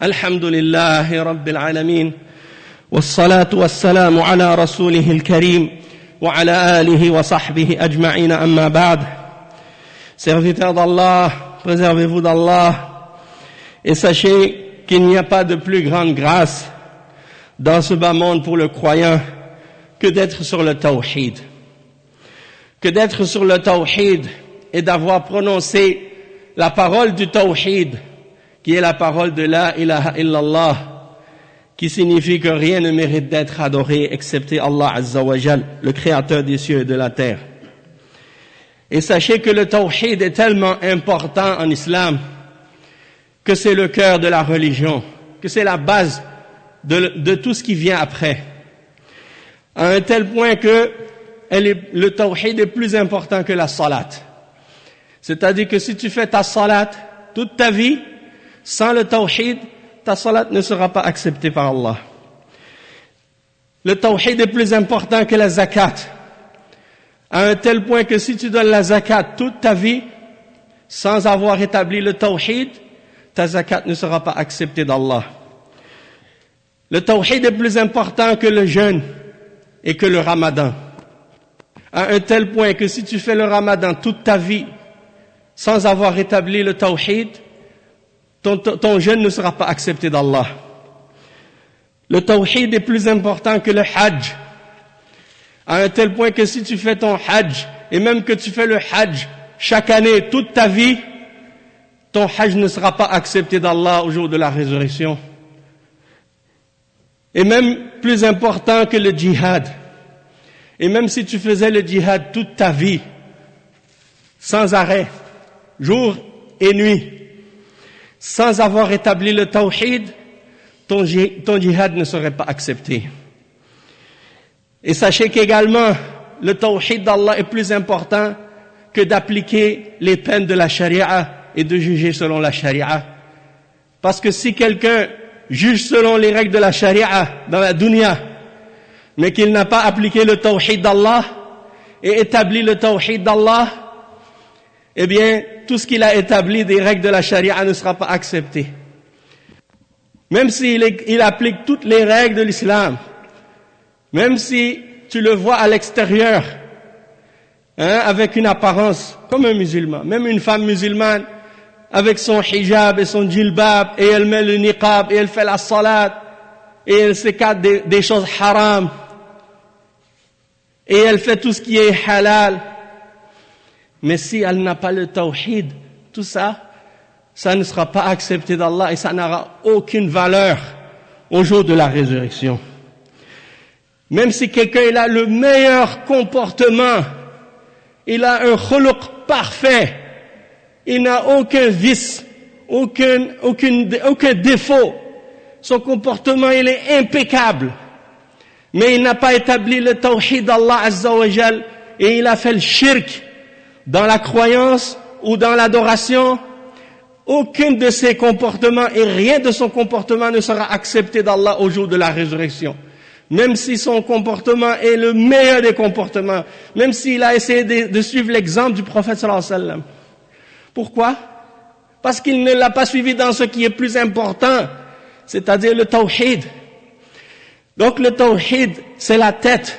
الحمد لله رب العالمين والصلاة والسلام على رسوله الكريم وعلى آله وصحبه أجمعين أما بعد. Serviteurs d'Allah, préservez-vous d'Allah et sachez qu'il n'y a pas de plus grande grâce dans ce bas monde pour le croyant que d'être sur le tawhid. Que d'être sur le tawhid et d'avoir prononcé la parole du tawhid, qui est la parole de la ilaha illallah, qui signifie que rien ne mérite d'être adoré excepté Allah Azza wa Jal, le créateur des cieux et de la terre. Et sachez que le tawhid est tellement important en islam que c'est le cœur de la religion, que c'est la base de tout ce qui vient après. À un tel point que le tawhid est plus important que la salat. C'est-à-dire que si tu fais ta salat toute ta vie, sans le tawhid, ta salat ne sera pas acceptée par Allah. Le tawhid est plus important que la zakat, à un tel point que si tu donnes la zakat toute ta vie, sans avoir établi le tawhid, ta zakat ne sera pas acceptée d'Allah. Le tawhid est plus important que le jeûne et que le ramadan, à un tel point que si tu fais le ramadan toute ta vie, sans avoir établi le tawhid, ton jeûne ne sera pas accepté d'Allah. Le tawhid est plus important que le hajj, à un tel point que si tu fais ton hajj, et même que tu fais le hajj chaque année, toute ta vie, ton hajj ne sera pas accepté d'Allah au jour de la résurrection. Et même plus important que le djihad. Et même si tu faisais le djihad toute ta vie, sans arrêt, jour et nuit, sans avoir établi le tawhid, ton djihad ne serait pas accepté. Et sachez qu'également, le tawhid d'Allah est plus important que d'appliquer les peines de la charia et de juger selon la charia. Parce que si quelqu'un juge selon les règles de la charia dans la dunya, mais qu'il n'a pas appliqué le tawhid d'Allah et établi le tawhid d'Allah, eh bien, tout ce qu'il a établi des règles de la charia ne sera pas accepté. Même s'il applique toutes les règles de l'islam, même si tu le vois à l'extérieur, avec une apparence comme un musulman, même une femme musulmane, avec son hijab et son djilbab, et elle met le niqab, et elle fait la salat, et elle s'écarte des choses haram, et elle fait tout ce qui est halal. Mais si elle n'a pas le tawhid, tout ça, ça ne sera pas accepté d'Allah et ça n'aura aucune valeur au jour de la résurrection. Même si quelqu'un a le meilleur comportement, il a un khuluq parfait, il n'a aucun vice, aucun défaut, son comportement il est impeccable, mais il n'a pas établi le tawhid d'Allah Azza wa Jal et il a fait le shirk dans la croyance ou dans l'adoration, aucun de ses comportements et rien de son comportement ne sera accepté d'Allah au jour de la résurrection. Même si son comportement est le meilleur des comportements, même s'il a essayé de suivre l'exemple du prophète sallallahu alayhi wa sallam. Pourquoi? Parce qu'il ne l'a pas suivi dans ce qui est plus important, c'est-à-dire le tawhid. Donc le tawhid, c'est la tête,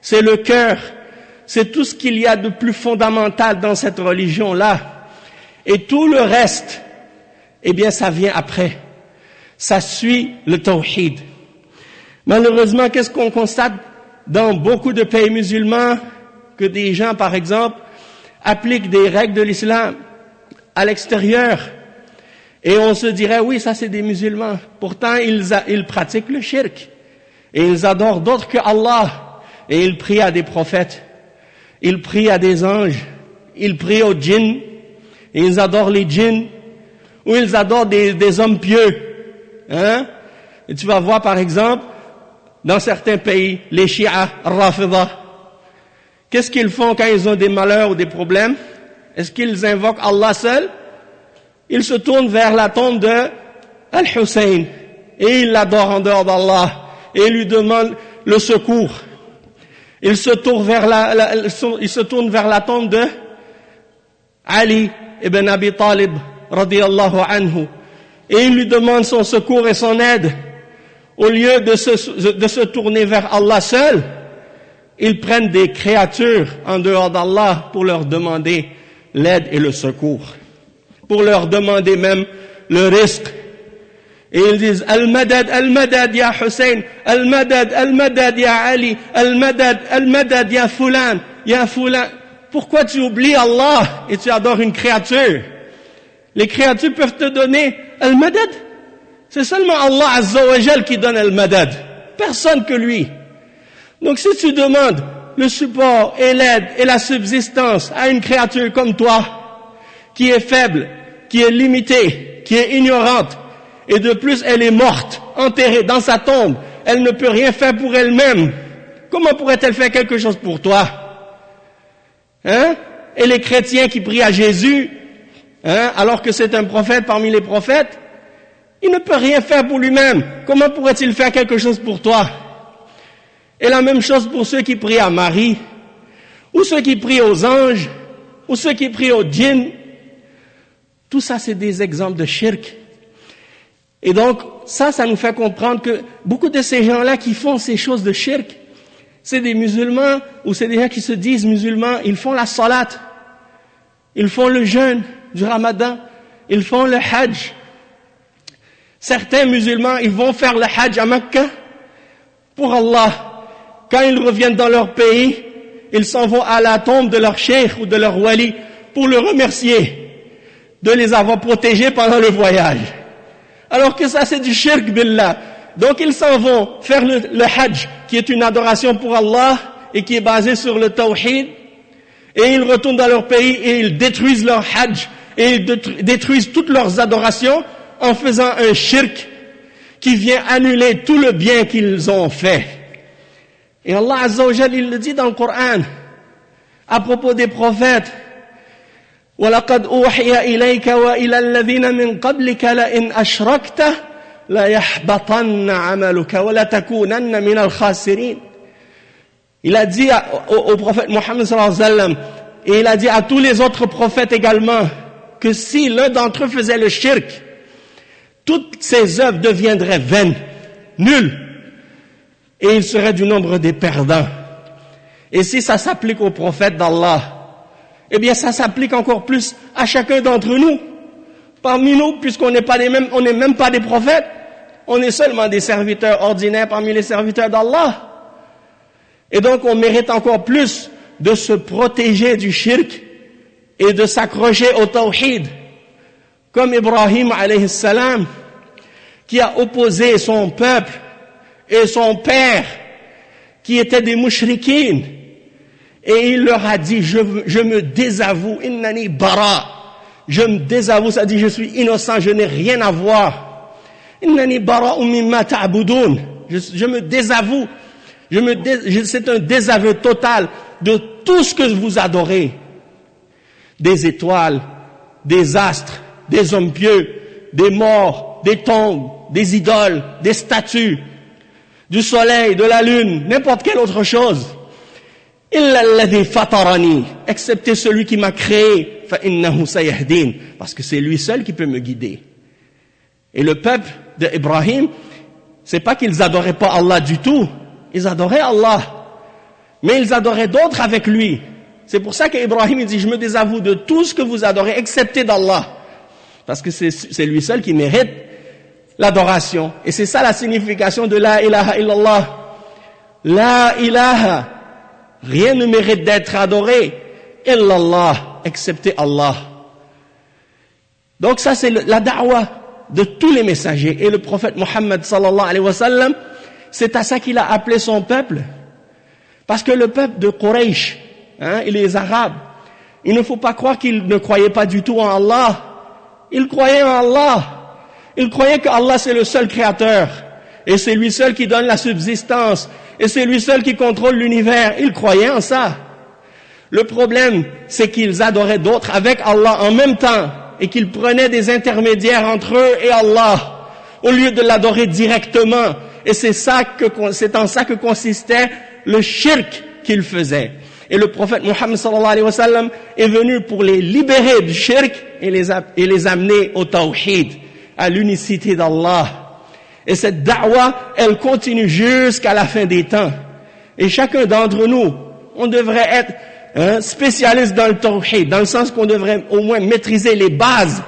c'est le cœur, c'est tout ce qu'il y a de plus fondamental dans cette religion-là. Et tout le reste, eh bien, ça vient après. Ça suit le tawhid. Malheureusement, qu'est-ce qu'on constate dans beaucoup de pays musulmans? Que des gens, par exemple, appliquent des règles de l'islam à l'extérieur. Et on se dirait, oui, ça c'est des musulmans. Pourtant, ils pratiquent le shirk. Et ils adorent d'autres que Allah. Et ils prient à des prophètes. Ils prient à des anges, ils prient aux djinns, et ils adorent les djinns, ou ils adorent des hommes pieux. Et tu vas voir par exemple, dans certains pays, les Shia, Rafida, qu'est-ce qu'ils font quand ils ont des malheurs ou des problèmes? Est-ce qu'ils invoquent Allah seul? Ils se tournent vers la tombe de Al-Hussein, et ils l'adorent en dehors d'Allah, et ils lui demandent le secours. Il se tourne vers la tombe de Ali ibn Abi Talib, radiyallahu anhu, et ils lui demandent son secours et son aide, au lieu de se tourner vers Allah seul, ils prennent des créatures en dehors d'Allah pour leur demander l'aide et le secours, pour leur demander même le risque. Et ils disent Al-Madad, Al-Madad ya Hussein, Al-Madad, Al-Madad ya Ali, Al-Madad, Al-Madad ya Fulan, ya Fulan. Pourquoi tu oublies Allah et tu adores une créature? Les créatures peuvent te donner Al-Madad. C'est seulement Allah Azza wa Jal qui donne Al-Madad. Personne que lui. Donc si tu demandes le support et l'aide et la subsistance à une créature comme toi, qui est faible, qui est limitée, qui est ignorante, et de plus elle est morte, enterrée dans sa tombe, elle ne peut rien faire pour elle-même, comment pourrait-elle faire quelque chose pour toi? Hein? Et les chrétiens qui prient à Jésus, hein, alors que c'est un prophète parmi les prophètes, il ne peut rien faire pour lui-même. Comment pourrait-il faire quelque chose pour toi? Et la même chose pour ceux qui prient à Marie, ou ceux qui prient aux anges, ou ceux qui prient aux djinns. Tout ça, c'est des exemples de shirk. Et donc, ça nous fait comprendre que beaucoup de ces gens-là qui font ces choses de shirk, c'est des musulmans, ou c'est des gens qui se disent musulmans, ils font la salat, ils font le jeûne du ramadan, ils font le hajj. Certains musulmans, ils vont faire le hajj à Mecca pour Allah. Quand ils reviennent dans leur pays, ils s'en vont à la tombe de leur cheikh ou de leur wali pour le remercier de les avoir protégés pendant le voyage. Alors que ça, c'est du shirk billah. Donc ils s'en vont faire le hajj, qui est une adoration pour Allah et qui est basée sur le tawhid. Et ils retournent dans leur pays et ils détruisent leur hajj et ils détruisent toutes leurs adorations en faisant un shirk qui vient annuler tout le bien qu'ils ont fait. Et Allah Azza wa Jalla, il le dit dans le Coran à propos des prophètes. وَلَقَدْ أُوحِيَ إِلَيْكَ وَإِلَى الَّذِينَ مِنْ قَبْلِكَ لَئِنْ أَشْرَكْتَ لَيَحْبَطَنَّ عَمَلُكَ وَلَتَكُونَنَّ مِنَ الْخَاسِرِينَ. Il a dit au prophète Mohammed sallallahu alayhi wa sallam, et il a dit à tous les autres prophètes également, que si l'un d'entre eux faisait le shirk, toutes ses œuvres deviendraient vaines, nulles, et il serait du nombre des perdants. Et si ça s'applique aux prophètes d'Allah, eh bien ça s'applique encore plus à chacun d'entre nous. Parmi nous, puisqu'on n'est pas les mêmes, on n'est même pas des prophètes, on est seulement des serviteurs ordinaires parmi les serviteurs d'Allah. Et donc on mérite encore plus de se protéger du shirk et de s'accrocher au tawhid. Comme Ibrahim alayhi salam, qui a opposé son peuple et son père, qui étaient des mushrikines, et il leur a dit, je me désavoue, innani bara, je me désavoue, ça dit je suis innocent, je n'ai rien à voir. Innani bara mimma ta'budun, je me désavoue, c'est un désaveu total de tout ce que vous adorez. Des étoiles, des astres, des hommes pieux, des morts, des tombes, des idoles, des statues, du soleil, de la lune, n'importe quelle autre chose. Illa alladhi fatarani, excepté celui qui m'a créé, fa innahu sayahdin, parce que c'est lui seul qui peut me guider. Et le peuple d'Ibrahim, c'est pas qu'ils adoraient pas Allah du tout, ils adoraient Allah, mais ils adoraient d'autres avec lui. C'est pour ça qu'Ibrahim il dit, je me désavoue de tout ce que vous adorez, excepté d'Allah, parce que c'est lui seul qui mérite l'adoration. Et c'est ça la signification de la ilaha illallah. La ilaha, rien ne mérite d'être adoré, illallah, excepté Allah. Donc ça c'est la da'wa de tous les messagers. Et le prophète Mohammed sallallahu alayhi wa sallam, c'est à ça qu'il a appelé son peuple. Parce que le peuple de Quraysh, et les Arabes, il ne faut pas croire qu'ils ne croyaient pas du tout en Allah. Ils croyaient en Allah. Ils croyaient que Allah c'est le seul créateur. Et c'est lui seul qui donne la subsistance. Et c'est lui seul qui contrôle l'univers. Ils croyaient en ça. Le problème, c'est qu'ils adoraient d'autres avec Allah en même temps. Et qu'ils prenaient des intermédiaires entre eux et Allah. Au lieu de l'adorer directement. Et c'est en ça que consistait le shirk qu'ils faisaient. Et le prophète Mohammed sallallahu alayhi wa sallam est venu pour les libérer du shirk et les amener au tawhid, à l'unicité d'Allah. Et cette da'wa, elle continue jusqu'à la fin des temps. Et chacun d'entre nous, on devrait être spécialiste dans le tawhid, dans le sens qu'on devrait au moins maîtriser les bases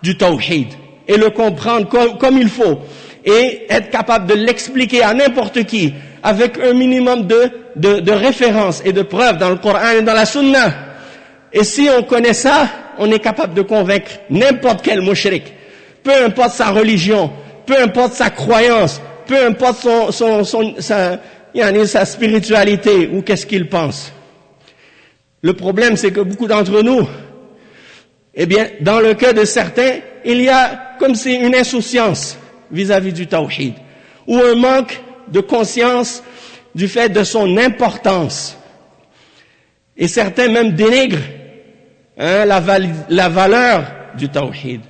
du tawhid et le comprendre comme il faut et être capable de l'expliquer à n'importe qui avec un minimum de références et de preuves dans le Coran et dans la Sunna. Et si on connaît ça, on est capable de convaincre n'importe quel mushrik, peu importe sa religion, peu importe sa croyance, peu importe sa spiritualité ou qu'est-ce qu'il pense. Le problème, c'est que beaucoup d'entre nous, eh bien, dans le cas de certains, il y a comme si une insouciance vis-à-vis du tawhid, ou un manque de conscience du fait de son importance. Et certains même dénigrent la valeur du tawhid.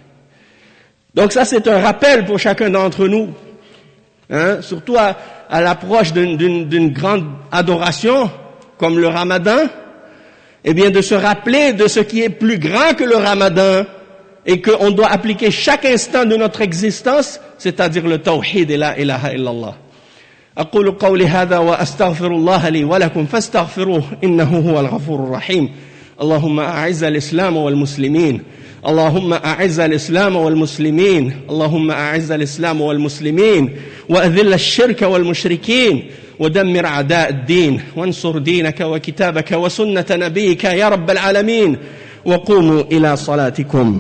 Donc ça, c'est un rappel pour chacun d'entre nous, surtout à l'approche d'une grande adoration, comme le Ramadan, eh bien, de se rappeler de ce qui est plus grand que le Ramadan et qu'on doit appliquer chaque instant de notre existence, c'est-à-dire le tawhid et la ilaha illallah. أقول قولي هذا وأستغفر الله لي ولكم فاستغفروه إنه هو الغفور الرحيم. اللهم أعز الإسلام والمسلمين. اللهم أعز الإسلام والمسلمين. اللهم أعز الإسلام والمسلمين وأذل الشرك والمشركين ودمر أعداء الدين وانصر دينك وكتابك وسنة نبيك يا رب العالمين وقوموا إلى صلاتكم.